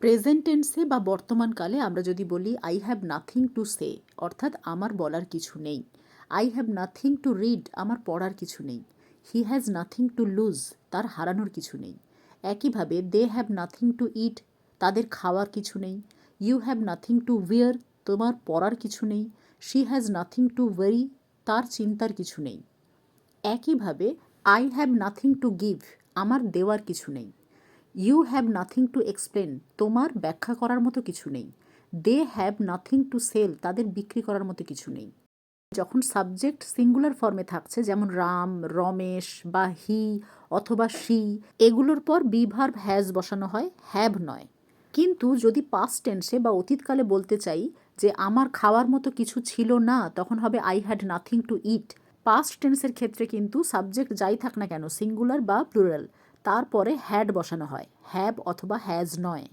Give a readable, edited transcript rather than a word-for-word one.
Present টেন্সে বা বর্তমানকালে আমরা যদি বলি I have nothing to say, অর্থাৎ আমার বলার কিছু নেই। I have nothing to read, আমার পড়ার কিছু নেই। He has nothing to lose, তার হারানোর কিছু নেই। একইভাবে they have nothing to eat, তাদের খাওয়ার কিছু নেই। You have nothing to wear, তোমার পরার কিছু নেই। She has nothing to worry, তার চিন্তার কিছু নেই। একইভাবে I have nothing to give, আমার দেওয়ার কিছু নেই। You have nothing to explain, তোমার ব্যাখ্যা করার মতো কিছু নেই। They have nothing to sell, তাদের বিক্রি করার মতো কিছু নেই। যখন সাবজেক্ট সিঙ্গুলার ফর্মে থাকছে, যেমন রাম, রমেশ বা হি অথবা শি, এগুলোর পর বি ভার্ব হ্যাজ বসানো হয়, হ্যাভ নয়। কিন্তু যদি পাস্ট টেন্সে বা অতীতকালে বলতে চাই যে আমার খাওয়ার মতো কিছু ছিল না, তখন হবে I had nothing to it. Past টেন্সের ক্ষেত্রে কিন্তু সাবজেক্ট যাই থাক না কেন, সিঙ্গুলার বা প্লুরাল, তারপরে হ্যাড বসানো হয়, হ্যাভ অথবা হ্যাজ নয়।